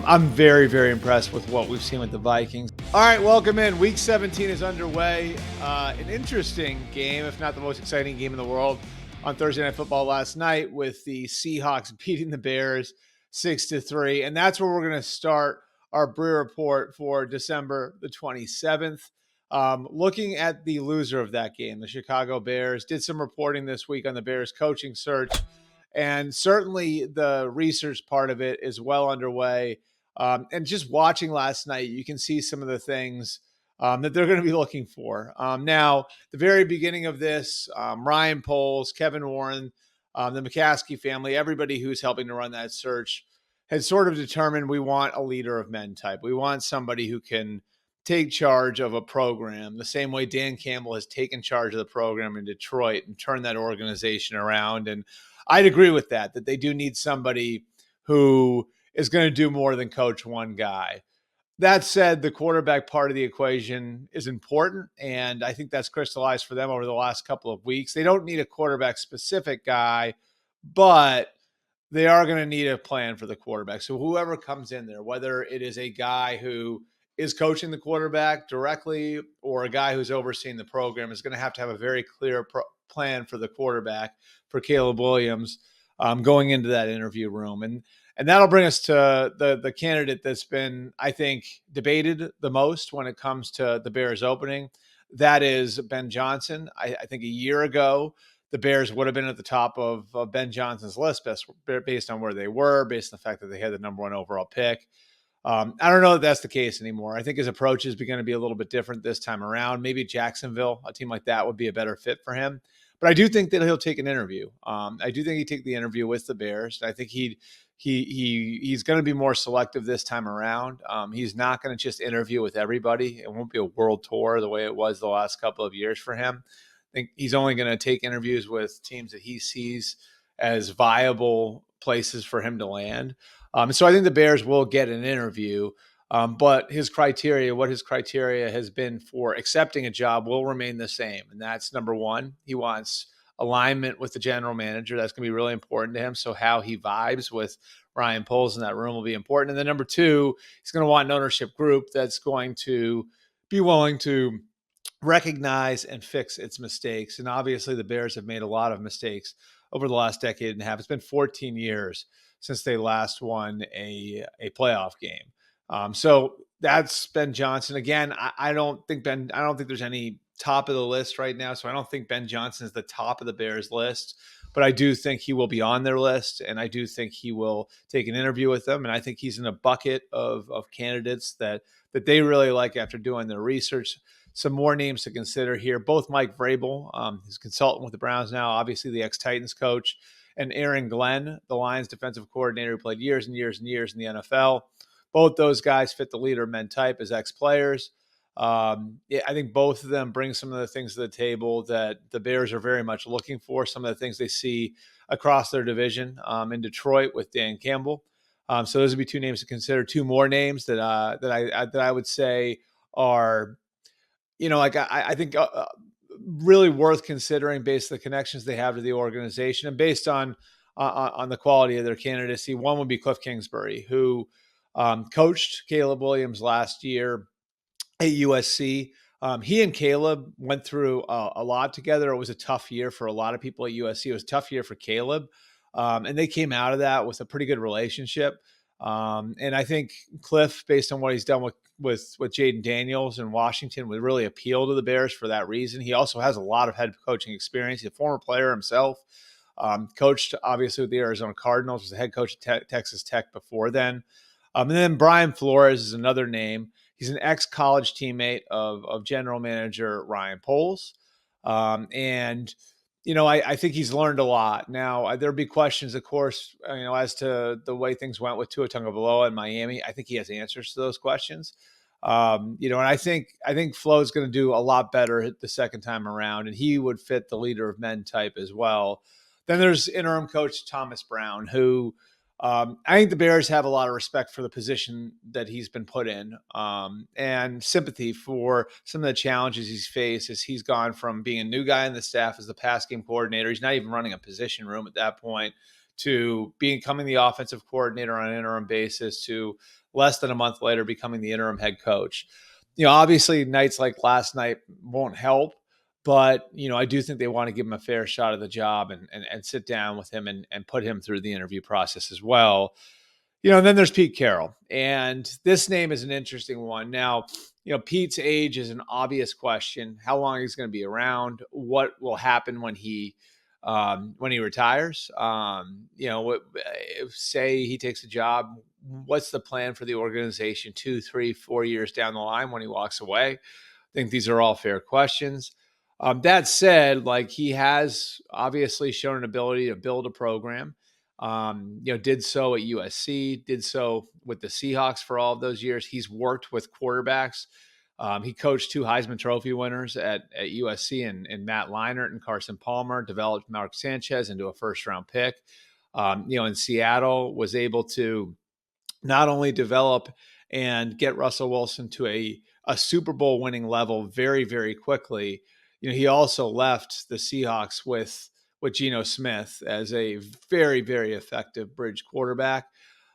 I'm very, very impressed with what we've seen with the Vikings. All right, welcome in. Week 17 is underway. An interesting game, if not the most exciting game in the world, on Thursday Night Football last night with the Seahawks beating the Bears 6-3. And that's where we're going to start our Breer report for December the 27th. Looking at the loser of that game, the Chicago Bears, did some reporting this week on the Bears coaching search. And certainly the research part of it is well underway. And just watching last night, you can see some of the things that they're going to be looking for. Now, the very beginning of this, Ryan Poles, Kevin Warren, the McCaskey family, everybody who's helping to run that search has sort of determined we want a leader of men type. We want somebody who can take charge of a program the same way Dan Campbell has taken charge of the program in Detroit and turned that organization around. And I'd agree with that they do need somebody who is going to do more than coach one guy. That said, the quarterback part of the equation is important, and I think that's crystallized for them over the last couple of weeks. They don't need a quarterback-specific guy, but they are going to need a plan for the quarterback. So whoever comes in there, whether it is a guy who is coaching the quarterback directly or a guy who's overseeing the program, is going to have a very clear plan for the quarterback, for Caleb Williams, going into that interview room. And that'll bring us to the candidate that's been, I think, debated the most when it comes to the Bears opening. That is Ben Johnson. I think a year ago, the Bears would have been at the top of Ben Johnson's list based on where they were, based on the fact that they had the number one overall pick. I don't know if that's the case anymore. I think his approach is going to be a little bit different this time around. Maybe Jacksonville, a team like that, would be a better fit for him. But I do think that he'll take an interview. I do think he'd take the interview with the Bears. I think he's going to be more selective this time around. He's not going to just interview with everybody. It won't be a world tour the way it was the last couple of years for him. I think he's only going to take interviews with teams that he sees as viable places for him to land. So I think the Bears will get an interview, but what his criteria has been for accepting a job will remain the same. And that's number one. He wants alignment with the general manager. That's going to be really important to him. So how he vibes with Ryan Poles in that room will be important. And then number two, he's going to want an ownership group that's going to be willing to recognize and fix its mistakes. And obviously the Bears have made a lot of mistakes over the last decade and a half. It's been 14 years since they last won a playoff game. So that's Ben Johnson. Again, I don't think there's any top of the list right now. So I don't think Ben Johnson is the top of the Bears list, but I do think he will be on their list. And I do think he will take an interview with them. And I think he's in a bucket of candidates that they really like after doing their research. Some more names to consider here. Both Mike Vrabel, his consultant with the Browns now, obviously the ex-Titans coach, and Aaron Glenn, the Lions defensive coordinator who played years and years and years in the NFL. Both those guys fit the leader men type as ex-players. I think both of them bring some of the things to the table that the Bears are very much looking for, some of the things they see across their division in Detroit with Dan Campbell. So those would be two names to consider. Two more names that I would say are, I think really worth considering based on the connections they have to the organization and based on the quality of their candidacy. One would be Cliff Kingsbury, who coached Caleb Williams last year at USC. He and Caleb went through a lot together. It was a tough year for a lot of people at USC. It was a tough year for Caleb. And they came out of that with a pretty good relationship. And I think Cliff, based on what he's done with Jaden Daniels in Washington, would really appeal to the Bears for that reason. He also has a lot of head coaching experience. He's a former player himself. Coached, obviously, with the Arizona Cardinals, was the head coach at Texas Tech before then. And then Brian Flores is another name. He's an ex-college teammate of general manager Ryan Poles. And I think he's learned a lot. Now, there'll be questions, of course, as to the way things went with Tua Tagovailoa in Miami. I think he has answers to those questions. And I think Flo's going to do a lot better the second time around, and he would fit the leader of men type as well. Then there's interim coach Thomas Brown, who I think the Bears have a lot of respect for the position that he's been put in, and sympathy for some of the challenges he's faced as he's gone from being a new guy in the staff as the pass game coordinator. He's not even running a position room at that point, to becoming the offensive coordinator on an interim basis to less than a month later becoming the interim head coach. Obviously nights like last night won't help, but I do think they want to give him a fair shot at the job and sit down with him and put him through the interview process as well. And then there's Pete Carroll. And this name is an interesting one. Now, Pete's age is an obvious question. How long he's going to be around? What will happen when he retires? Say he takes a job. What's the plan for the organization 2, 3, 4 years down the line when he walks away? I think these are all fair questions. That said, he has obviously shown an ability to build a program. Did so at USC, did so with the Seahawks for all of those years. He's worked with quarterbacks. He coached 2 Heisman Trophy winners at USC and Matt Leinart and Carson Palmer, developed Mark Sanchez into a first-round pick. In Seattle, was able to not only develop and get Russell Wilson to a Super Bowl winning level very, very quickly. He also left the Seahawks with Geno Smith as a very, very effective bridge quarterback.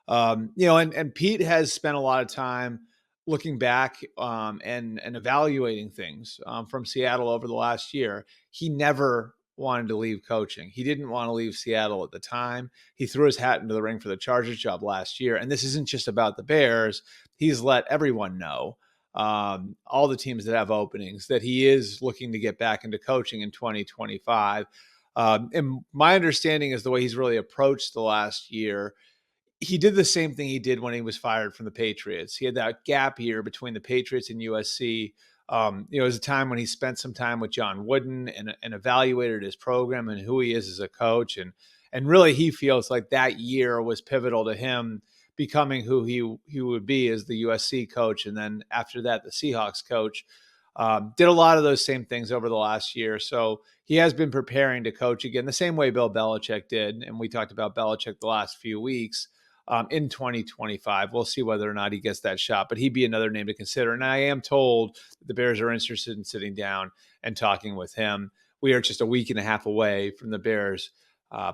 And Pete has spent a lot of time looking back and evaluating things from Seattle over the last year. He never wanted to leave coaching. He didn't want to leave Seattle at the time. He threw his hat into the ring for the Chargers job last year. And this isn't just about the Bears. He's let everyone know, all the teams that have openings, that he is looking to get back into coaching in 2025. And my understanding is the way he's really approached the last year, he did the same thing he did when he was fired from the Patriots. He had that gap year between the Patriots and USC. It was a time when he spent some time with John Wooden and evaluated his program and who he is as a coach. And really, he feels like that year was pivotal to him becoming who he would be as the USC coach. And then after that, the Seahawks coach. Did a lot of those same things over the last year. So he has been preparing to coach again, the same way Bill Belichick did. And we talked about Belichick the last few weeks. In 2025. We'll see whether or not he gets that shot, but he'd be another name to consider. And I am told that the Bears are interested in sitting down and talking with him. We are just a week and a half away from the Bears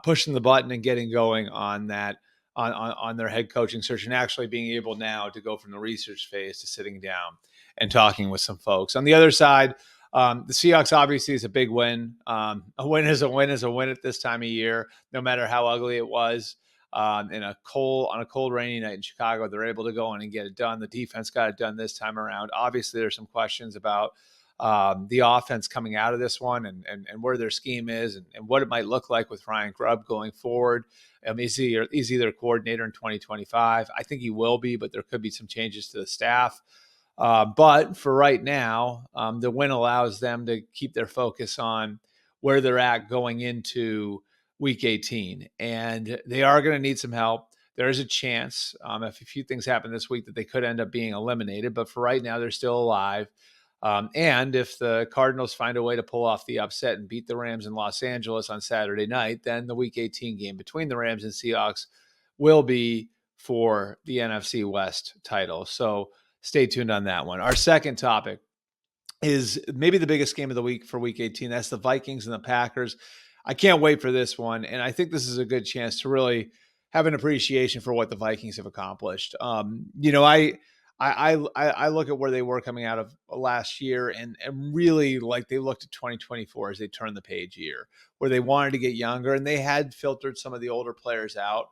pushing the button and getting going on that, on their head coaching search, and actually being able now to go from the research phase to sitting down and talking with some folks. On the other side, the Seahawks obviously is a big win. A win is a win is a win at this time of year, no matter how ugly it was. On a cold, rainy night in Chicago, they're able to go in and get it done. The defense got it done this time around. Obviously, there's some questions about the offense coming out of this one and where their scheme is and what it might look like with Ryan Grubb going forward. Is he their coordinator in 2025? I think he will be, but there could be some changes to the staff. But for right now, the win allows them to keep their focus on where they're at going into Week 18, and they are going to need some help. There is a chance, if a few things happen this week, that they could end up being eliminated. But for right now, they're still alive. And if the Cardinals find a way to pull off the upset and beat the Rams in Los Angeles on Saturday night, then the Week 18 game between the Rams and Seahawks will be for the NFC West title. So stay tuned on that one. Our second topic is maybe the biggest game of the week for Week 18. That's the Vikings and the Packers. I can't wait for this one. And I think this is a good chance to really have an appreciation for what the Vikings have accomplished. I look at where they were coming out of last year and really they looked at 2024 as they turned the page year, where they wanted to get younger and they had filtered some of the older players out.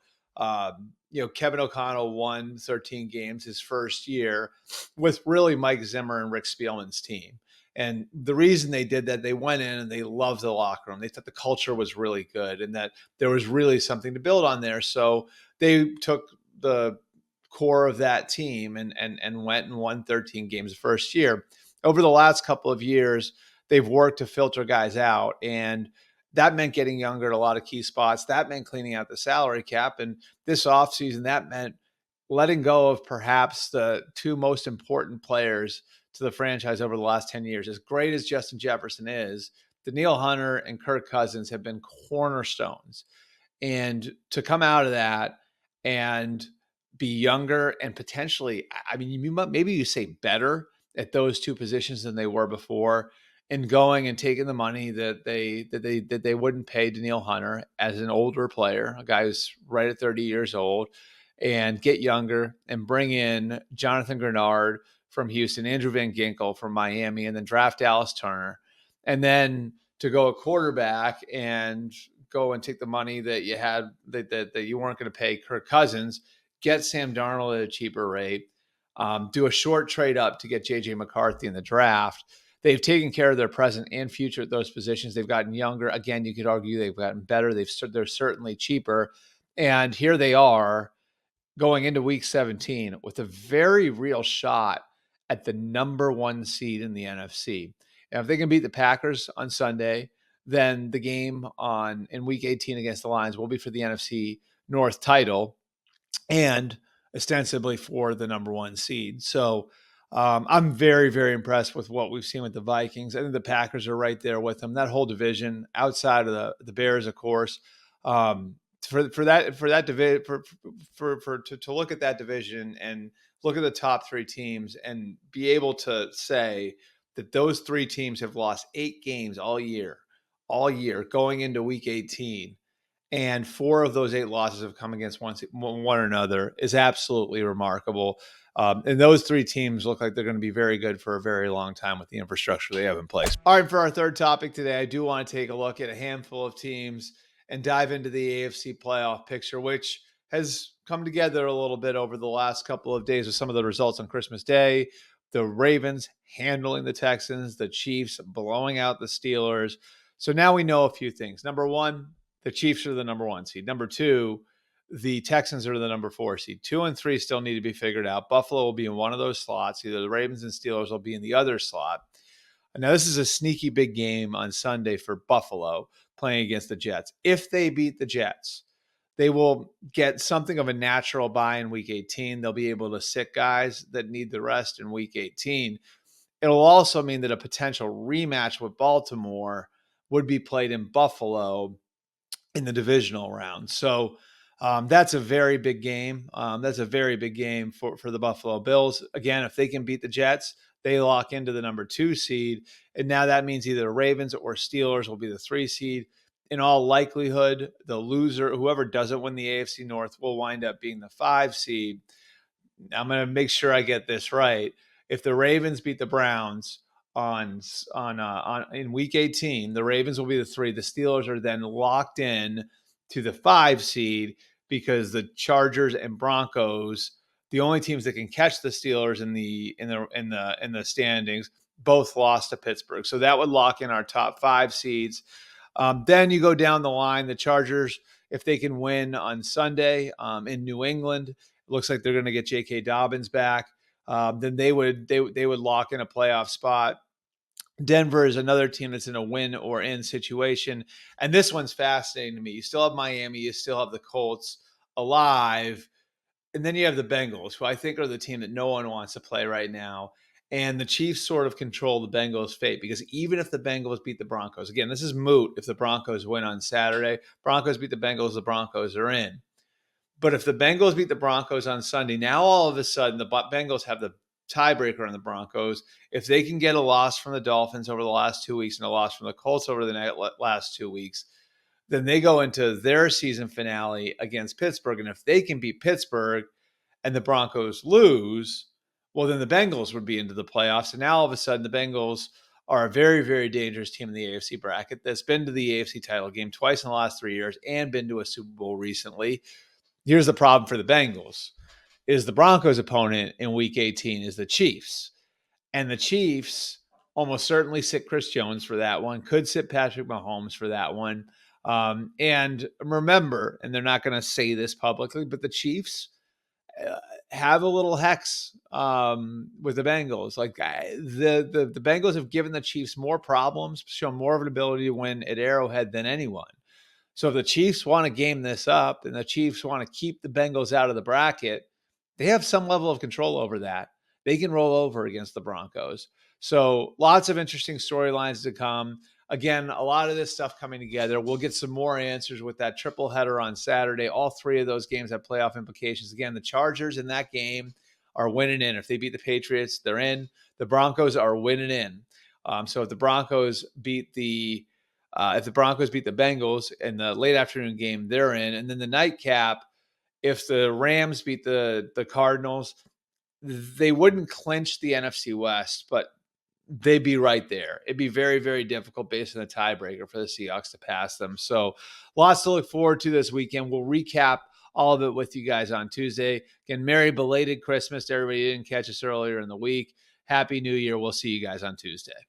Kevin O'Connell won 13 games his first year with really Mike Zimmer and Rick Spielman's team. And the reason they did that, they went in and they loved the locker room. They thought the culture was really good and that there was really something to build on there. So they took the core of that team and went and won 13 games the first year. Over the last couple of years, they've worked to filter guys out, and that meant getting younger at a lot of key spots. That meant cleaning out the salary cap. And this offseason, that meant letting go of perhaps the two most important players to the franchise over the last 10 years. As great as Justin Jefferson is, Danielle Hunter and Kirk Cousins have been cornerstones. And to come out of that and be younger and potentially, maybe you say better at those two positions than they were before, and going and taking the money that they wouldn't pay Danielle Hunter as an older player, a guy who's right at 30 years old, and get younger and bring in Jonathan Grenard from Houston, Andrew Van Ginkel from Miami, and then draft Dallas Turner, and then to go a quarterback and go and take the money that you had that you weren't going to pay Kirk Cousins, get Sam Darnold at a cheaper rate, do a short trade up to get J.J. McCarthy in the draft. They've taken care of their present and future at those positions. They've gotten younger. Again, you could argue they've gotten better. They're certainly cheaper. And here they are going into week 17 with a very real shot at the number one seed in the NFC. And if they can beat the Packers on Sunday, then the game in week 18 against the Lions will be for the NFC North title and ostensibly for the number one seed. So I'm very, very impressed with what we've seen with the Vikings. I think the Packers are right there with them. That whole division, outside of the Bears, of course, to look at that division and look at the top three teams and be able to say that those three teams have lost 8 games all year going into week 18. And 4 of those 8 losses have come against one another is absolutely remarkable. And those 3 teams look like they're going to be very good for a very long time with the infrastructure they have in place. All right, for our third topic today, I do want to take a look at a handful of teams and dive into the AFC Playoff Picture, which has come together a little bit over the last couple of days with some of the results on Christmas Day. The Ravens handling the Texans, the Chiefs blowing out the Steelers. So now we know a few things. Number one, the Chiefs are the number 1 seed. Number 2, the Texans are the number 4 seed. 2 and 3 still need to be figured out. Buffalo will be in one of those slots. Either the Ravens and Steelers will be in the other slot. Now, this is a sneaky big game on Sunday for Buffalo playing against the Jets. If they beat the Jets, they will get something of a natural bye in week 18. They'll be able to sit guys that need the rest in week 18. It'll also mean that a potential rematch with Baltimore would be played in Buffalo in the divisional round. So that's a very big game. That's a very big game for the Buffalo Bills. Again, if they can beat the Jets, they lock into the number 2 seed. And now that means either Ravens or Steelers will be the 3 seed. In all likelihood, the loser, whoever doesn't win the AFC North, will wind up being the 5 seed. I'm going to make sure I get this right. If the Ravens beat the Browns in week 18, the Ravens will be the 3. The Steelers are then locked in to the 5 seed because the Chargers and Broncos, the only teams that can catch the Steelers in the standings, both lost to Pittsburgh. So that would lock in our top 5 seeds. Then you go down the line, the Chargers, if they can win on Sunday in New England, it looks like they're going to get J.K. Dobbins back. Then they would lock in a playoff spot. Denver is another team that's in a win or in situation. And this one's fascinating to me. You still have Miami. You still have the Colts alive. And then you have the Bengals, who I think are the team that no one wants to play right now. And the Chiefs sort of control the Bengals' fate because even if the Bengals beat the Broncos, again, this is moot if the Broncos win on Saturday. Broncos beat the Bengals, the Broncos are in. But if the Bengals beat the Broncos on Sunday, now all of a sudden the Bengals have the tiebreaker on the Broncos. If they can get a loss from the Dolphins over the last 2 weeks and a loss from the Colts over the last 2 weeks, then they go into their season finale against Pittsburgh. And if they can beat Pittsburgh and the Broncos lose, well, then the Bengals would be into the playoffs. And now all of a sudden the Bengals are a very, very dangerous team in the AFC bracket that's been to the AFC title game twice in the last 3 years and been to a Super Bowl recently. Here's the problem for the Bengals is the Broncos' opponent in week 18 is the Chiefs. And the Chiefs almost certainly sit Chris Jones for that one, could sit Patrick Mahomes for that one. And remember, and they're not going to say this publicly, but the Chiefs have a little hex with the Bengals. Like the Bengals have given the Chiefs more problems, shown more of an ability to win at Arrowhead than anyone. So if the Chiefs want to game this up and the Chiefs want to keep the Bengals out of the bracket, they have some level of control over that. They can roll over against the Broncos. So lots of interesting storylines to come. Again, a lot of this stuff coming together. We'll get some more answers with that triple header on Saturday. All 3 of those games have playoff implications. Again, the Chargers in that game are winning in. If they beat the Patriots, they're in. The Broncos are winning in. So if the Broncos beat the Bengals in the late afternoon game, they're in. And then the nightcap, if the Rams beat the Cardinals, they wouldn't clinch the NFC West, but they'd be right there. It'd be very, very difficult based on the tiebreaker for the Seahawks to pass them. So lots to look forward to this weekend. We'll recap all of it with you guys on Tuesday. Again, Merry belated Christmas to everybody who didn't catch us earlier in the week. Happy New Year. We'll see you guys on Tuesday.